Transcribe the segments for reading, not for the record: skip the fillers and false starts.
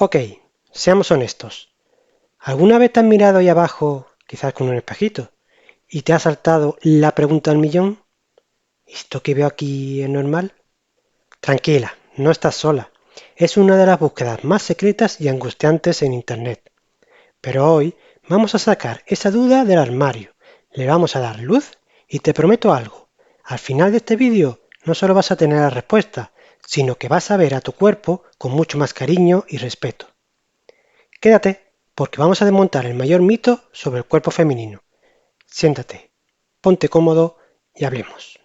Ok, seamos honestos. ¿Alguna vez te has mirado ahí abajo, quizás con un espejito, y te ha saltado la pregunta del millón? ¿Esto que veo aquí es normal? Tranquila, no estás sola. Es una de las búsquedas más secretas y angustiantes en Internet. Pero hoy vamos a sacar esa duda del armario, le vamos a dar luz y te prometo algo. Al final de este vídeo no solo vas a tener la respuesta, sino que vas a ver a tu cuerpo con mucho más cariño y respeto. Quédate, porque vamos a desmontar el mayor mito sobre el cuerpo femenino. Siéntate, ponte cómodo y hablemos.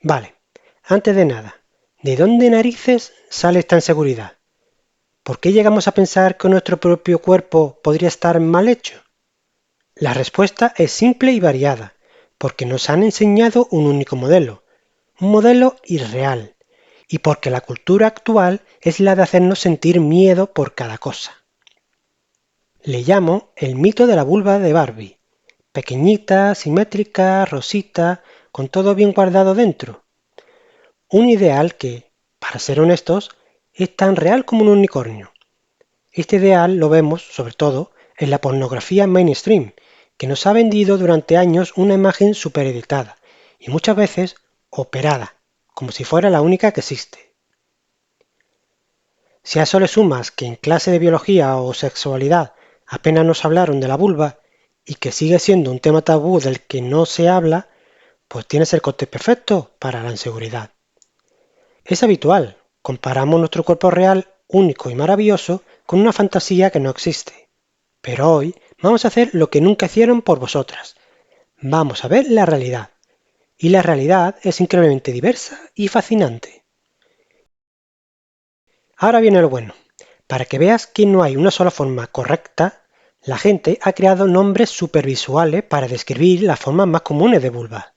Vale, antes de nada, ¿de dónde narices sale esta inseguridad? ¿Por qué llegamos a pensar que nuestro propio cuerpo podría estar mal hecho? La respuesta es simple y variada, porque nos han enseñado un único modelo, un modelo irreal, y porque la cultura actual es la de hacernos sentir miedo por cada cosa. Le llamo el mito de la vulva de Barbie, pequeñita, simétrica, rosita, con todo bien guardado dentro. Un ideal que, para ser honestos, es tan real como un unicornio. Este ideal lo vemos, sobre todo, en la pornografía mainstream, que nos ha vendido durante años una imagen supereditada y muchas veces operada, como si fuera la única que existe. Si a eso le sumas que en clase de biología o sexualidad apenas nos hablaron de la vulva y que sigue siendo un tema tabú del que no se habla, pues tienes el corte perfecto para la inseguridad. Es habitual, comparamos nuestro cuerpo real, único y maravilloso, con una fantasía que no existe. Pero hoy vamos a hacer lo que nunca hicieron por vosotras. Vamos a ver la realidad. Y la realidad es increíblemente diversa y fascinante. Ahora viene lo bueno. Para que veas que no hay una sola forma correcta, la gente ha creado nombres supervisuales para describir las formas más comunes de vulva.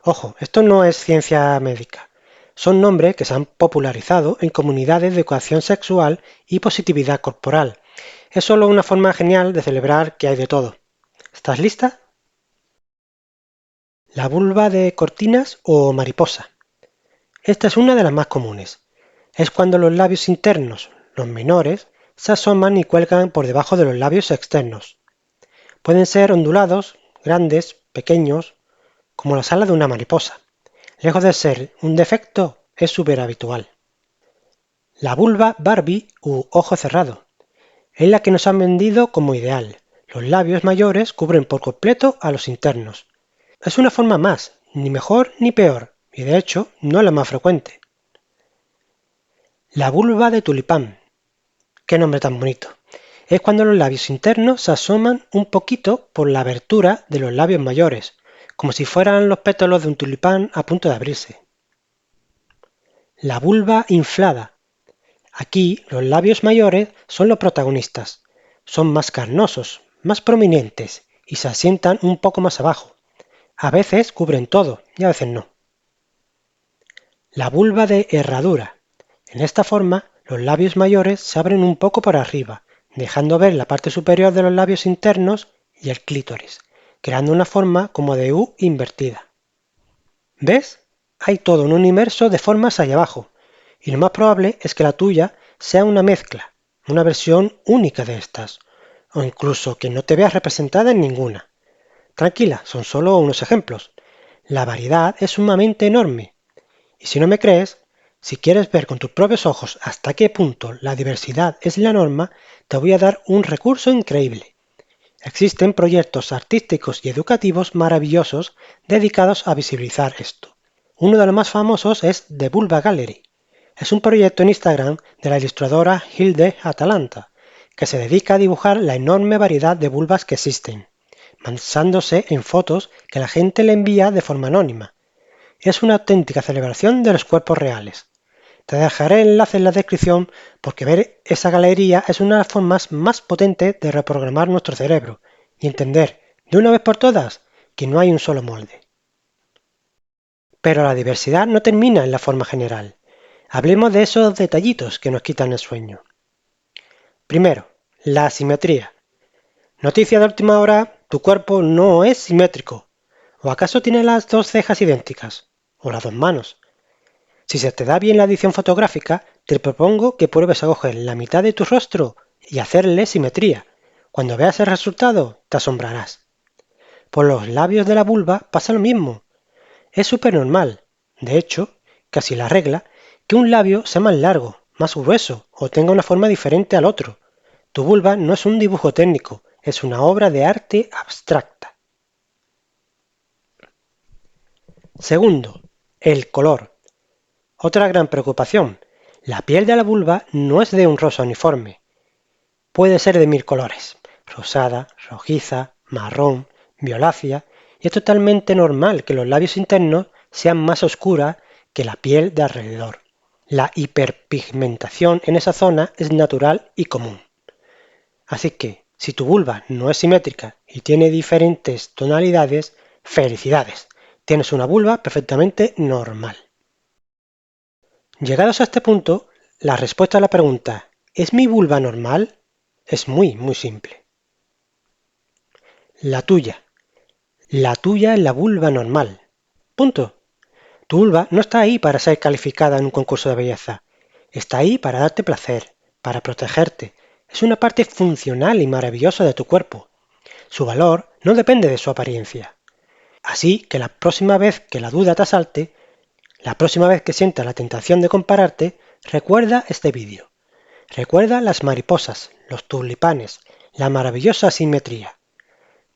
Ojo, esto no es ciencia médica. Son nombres que se han popularizado en comunidades de educación sexual y positividad corporal. Es solo una forma genial de celebrar que hay de todo. ¿Estás lista? La vulva de cortinas o mariposa. Esta es una de las más comunes. Es cuando los labios internos, los menores, se asoman y cuelgan por debajo de los labios externos. Pueden ser ondulados, grandes, pequeños, como las alas de una mariposa. Lejos de ser un defecto, es súper habitual. La vulva Barbie u ojo cerrado. Es la que nos han vendido como ideal. Los labios mayores cubren por completo a los internos. Es una forma más, ni mejor ni peor, y de hecho no es la más frecuente. La vulva de tulipán. Qué nombre tan bonito. Es cuando los labios internos se asoman un poquito por la abertura de los labios mayores, como si fueran los pétalos de un tulipán a punto de abrirse. La vulva inflada. Aquí los labios mayores son los protagonistas. Son más carnosos, más prominentes y se asientan un poco más abajo. A veces cubren todo y a veces no. La vulva de herradura. En esta forma, los labios mayores se abren un poco por arriba, dejando ver la parte superior de los labios internos y el clítoris, creando una forma como de U invertida. ¿Ves? Hay todo un universo de formas allá abajo, y lo más probable es que la tuya sea una mezcla, una versión única de estas, o incluso que no te veas representada en ninguna. Tranquila, son solo unos ejemplos. La variedad es sumamente enorme. Y si no me crees, si quieres ver con tus propios ojos hasta qué punto la diversidad es la norma, te voy a dar un recurso increíble. Existen proyectos artísticos y educativos maravillosos dedicados a visibilizar esto. Uno de los más famosos es The Vulva Gallery. Es un proyecto en Instagram de la ilustradora Hilde Atalanta, que se dedica a dibujar la enorme variedad de vulvas que existen, basándose en fotos que la gente le envía de forma anónima. Es una auténtica celebración de los cuerpos reales. Te dejaré el enlace en la descripción porque ver esa galería es una de las formas más potentes de reprogramar nuestro cerebro y entender de una vez por todas que no hay un solo molde. Pero la diversidad no termina en la forma general. Hablemos de esos detallitos que nos quitan el sueño. Primero, la asimetría. Noticia de última hora, tu cuerpo no es simétrico. ¿O acaso tiene las dos cejas idénticas? ¿O las dos manos? Si se te da bien la edición fotográfica, te propongo que pruebes a coger la mitad de tu rostro y hacerle simetría. Cuando veas el resultado, te asombrarás. Por los labios de la vulva pasa lo mismo. Es súper normal, de hecho, casi la regla, que un labio sea más largo, más grueso o tenga una forma diferente al otro. Tu vulva no es un dibujo técnico, es una obra de arte abstracta. Segundo, el color. Otra gran preocupación. La piel de la vulva no es de un rosa uniforme. Puede ser de 1000 colores. Rosada, rojiza, marrón, violácea. Y es totalmente normal que los labios internos sean más oscuras que la piel de alrededor. La hiperpigmentación en esa zona es natural y común. Así que, si tu vulva no es simétrica y tiene diferentes tonalidades, felicidades. Tienes una vulva perfectamente normal. Llegados a este punto, la respuesta a la pregunta ¿es mi vulva normal? Es muy simple. La tuya. La tuya es la vulva normal. Punto. Tu vulva no está ahí para ser calificada en un concurso de belleza. Está ahí para darte placer, para protegerte. Es una parte funcional y maravillosa de tu cuerpo. Su valor no depende de su apariencia. Así que la próxima vez que la duda te asalte, la próxima vez que sientas la tentación de compararte, recuerda este vídeo. Recuerda las mariposas, los tulipanes, la maravillosa simetría.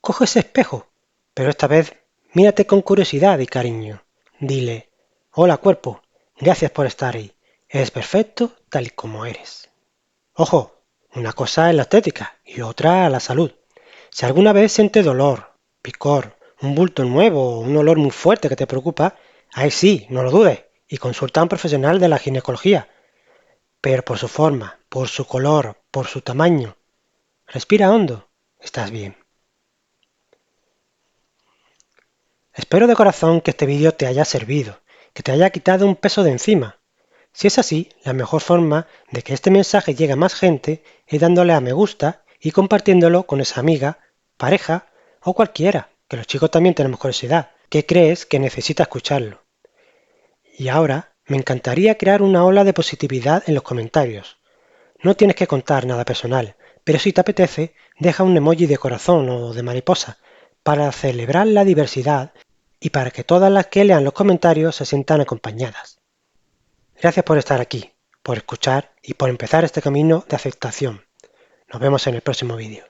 Coge ese espejo, pero esta vez mírate con curiosidad y cariño. Dile, hola cuerpo, gracias por estar ahí. Eres perfecto tal y como eres. Ojo, una cosa es la estética y otra la salud. Si alguna vez sientes dolor, picor, un bulto nuevo o un olor muy fuerte que te preocupa, ahí sí, no lo dudes y consulta a un profesional de la ginecología. Pero por su forma, por su color, por su tamaño, respira hondo, estás bien. Espero de corazón que este vídeo te haya servido, que te haya quitado un peso de encima. Si es así, la mejor forma de que este mensaje llegue a más gente es dándole a me gusta y compartiéndolo con esa amiga, pareja o cualquiera, que los chicos también tenemos curiosidad, que crees que necesita escucharlo. Y ahora, me encantaría crear una ola de positividad en los comentarios. No tienes que contar nada personal, pero si te apetece, deja un emoji de corazón o de mariposa para celebrar la diversidad y para que todas las que lean los comentarios se sientan acompañadas. Gracias por estar aquí, por escuchar y por empezar este camino de aceptación. Nos vemos en el próximo vídeo.